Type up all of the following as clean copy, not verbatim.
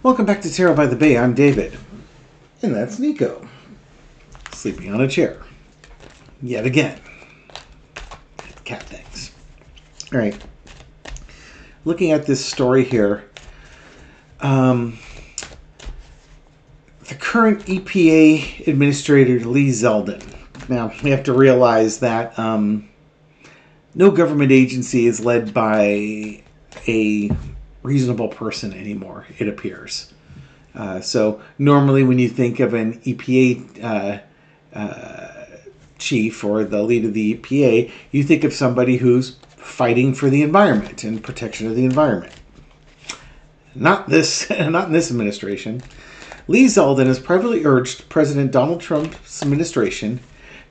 Welcome back to Tarot by the Bay. I'm David. And that's Nico. Sleeping on a chair. Yet again. Cat things. Alright. Looking at this story here. The current EPA administrator, Lee Zeldin. Now, we have to realize that no government agency is led by a reasonable person anymore, it appears. So normally when you think of an EPA chief or the lead of the EPA, you think of somebody who's fighting for the environment and protection of the environment. Not in this administration. Lee Zeldin has privately urged President Donald Trump's administration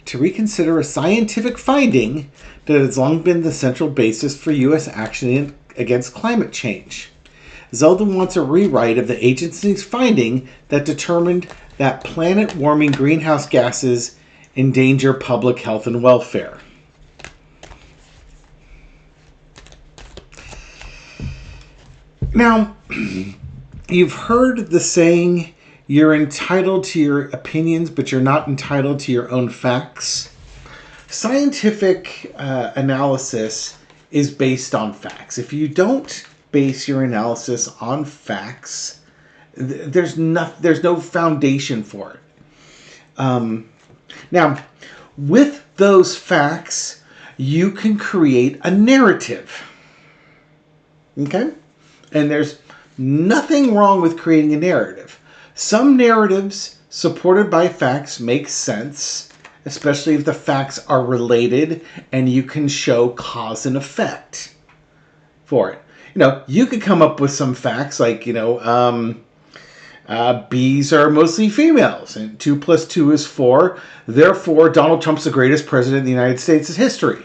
to reconsider a scientific finding that has long been the central basis for U.S. action against climate change. Zeldin wants a rewrite of the agency's finding that determined that planet-warming greenhouse gases endanger public health and welfare. Now, you've heard the saying, you're entitled to your opinions, but you're not entitled to your own facts. Scientific analysis is based on facts. If you don't base your analysis on facts, there's no foundation for it. Now, with those facts, you can create a narrative. Okay? And there's nothing wrong with creating a narrative. Some narratives supported by facts make sense, especially if the facts are related and you can show cause and effect for it. You could come up with some facts like, bees are mostly females and 2 + 2 is 4. Therefore, Donald Trump's the greatest president in the United States' history.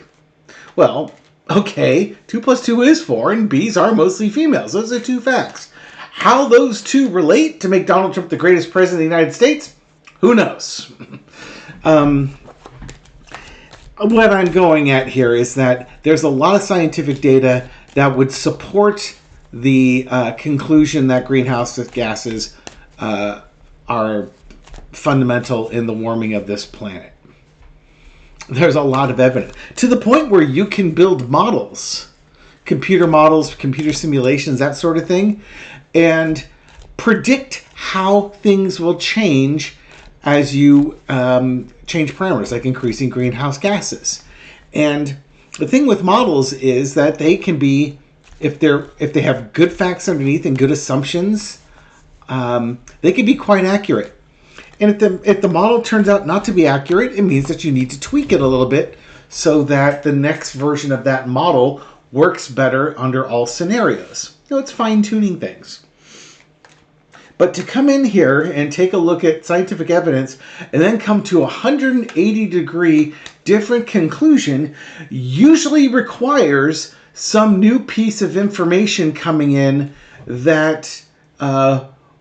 Well, okay, 2 + 2 is 4 and bees are mostly females. Those are two facts. How those two relate to make Donald Trump the greatest president of the United States, who knows? What I'm going at here is that there's a lot of scientific data that would support the conclusion that greenhouse gases are fundamental in the warming of this planet. There's a lot of evidence. To the point where you can build models, computer simulations, that sort of thing, and predict how things will change as you change parameters, like increasing greenhouse gases. And the thing with models is that they can be, if they have good facts underneath and good assumptions, they can be quite accurate. And if the model turns out not to be accurate, it means that you need to tweak it a little bit so that the next version of that model works better under all scenarios. It's fine-tuning things. But to come in here and take a look at scientific evidence and then come to a 180-degree different conclusion usually requires some new piece of information coming in that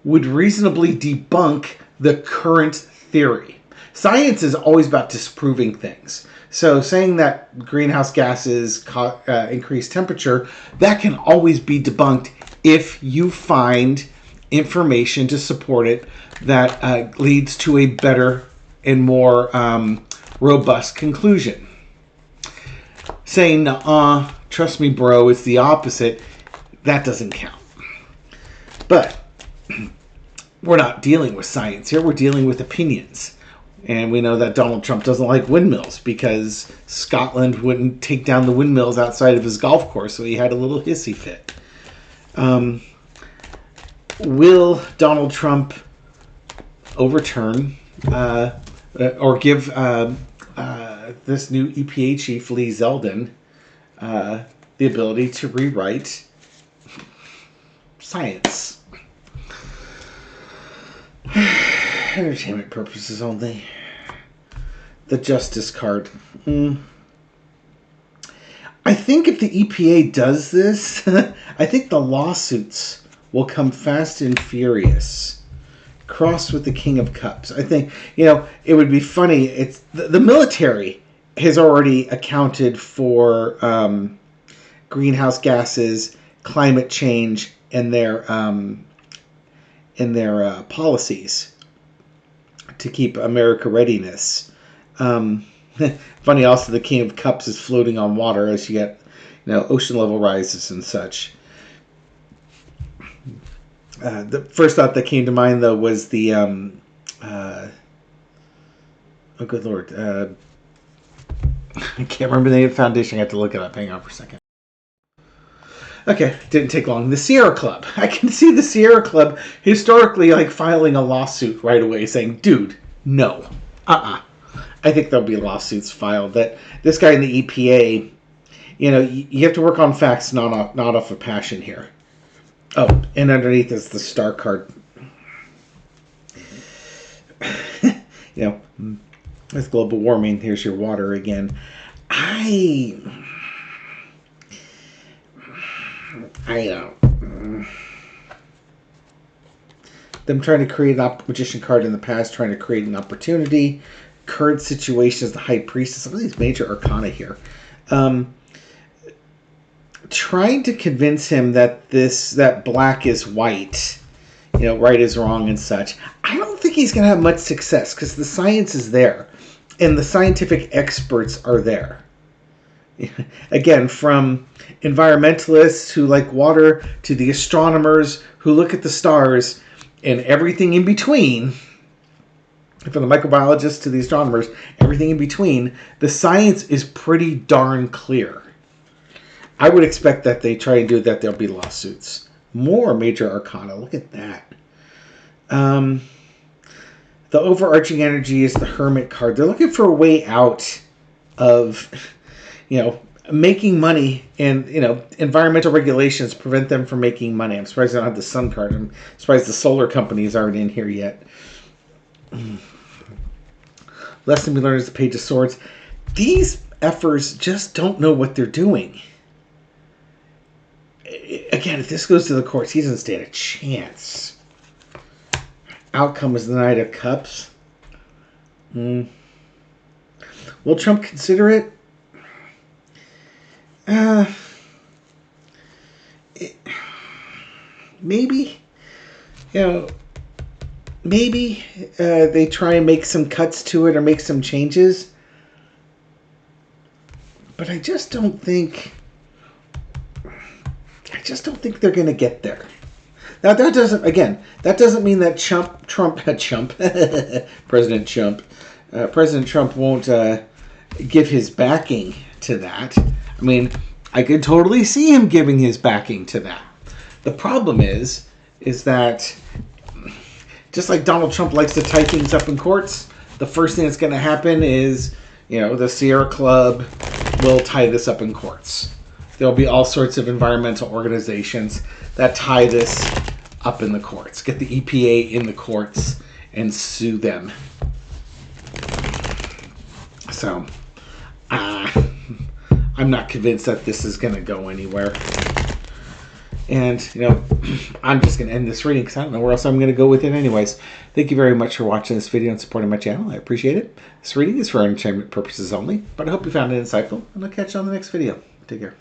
would reasonably debunk the current theory. Science is always about disproving things. So saying that greenhouse gases increase temperature, that can always be debunked if you find information to support it that leads to a better and more robust conclusion. Saying, trust me, bro, it's the opposite, that doesn't count. But we're not dealing with science here. We're dealing with opinions. And we know that Donald Trump doesn't like windmills because Scotland wouldn't take down the windmills outside of his golf course, so he had a little hissy fit. Will Donald Trump overturn or give this new EPA chief, Lee Zeldin, the ability to rewrite science? Entertainment purposes only. The Justice card. I think if the EPA does this, I think the lawsuits will come fast and furious. Crossed with the King of Cups. I think, it would be funny. It's the military has already accounted for greenhouse gases, climate change, and their policies to keep America readiness. Funny also, the King of Cups is floating on water as you get, ocean level rises and such. The first thought that came to mind, though, was the oh, good Lord, I can't remember the name of the foundation. I have to look it up. Hang on for a second. Okay, didn't take long. The Sierra Club. I can see the Sierra Club historically filing a lawsuit right away, saying, "Dude, no, I think there'll be lawsuits filed that this guy in the EPA, you have to work on facts, not off of passion here." Oh, and underneath is the star card. With global warming, here's your water again. I don't. Them trying to create an magician card in the past, trying to create an opportunity. Current situation is the High Priestess. Some of these major arcana here. Trying to convince him that black is white, right is wrong and such. I don't think he's going to have much success because the science is there and the scientific experts are there. Again, from environmentalists who like water to the astronomers who look at the stars and everything in between, from the microbiologists to the astronomers, everything in between, the science is pretty darn clear. I would expect that they try and do that, there'll be lawsuits. More major arcana. Look at that. The overarching energy is the Hermit card. They're looking for a way out of, making money, and, environmental regulations prevent them from making money. I'm surprised they don't have the Sun card. I'm surprised the solar companies aren't in here yet. Lesson we learned is the Page of Swords. These effers just don't know what they're doing. Again, if this goes to the courts, he doesn't stand a chance. Outcome is the Knight of Cups. Will Trump consider it? Maybe. Maybe they try and make some cuts to it or make some changes. But I just don't think they're going to get there. Now, that doesn't mean that President Trump won't give his backing to that. I mean, I could totally see him giving his backing to that. The problem is that just like Donald Trump likes to tie things up in courts, the first thing that's going to happen is, the Sierra Club will tie this up in courts. There'll be all sorts of environmental organizations that tie this up in the courts. Get the EPA in the courts and sue them. So, I'm not convinced that this is going to go anywhere. And, I'm just going to end this reading because I don't know where else I'm going to go with it anyways. Thank you very much for watching this video and supporting my channel. I appreciate it. This reading is for entertainment purposes only, but I hope you found it insightful, and I'll catch you on the next video. Take care.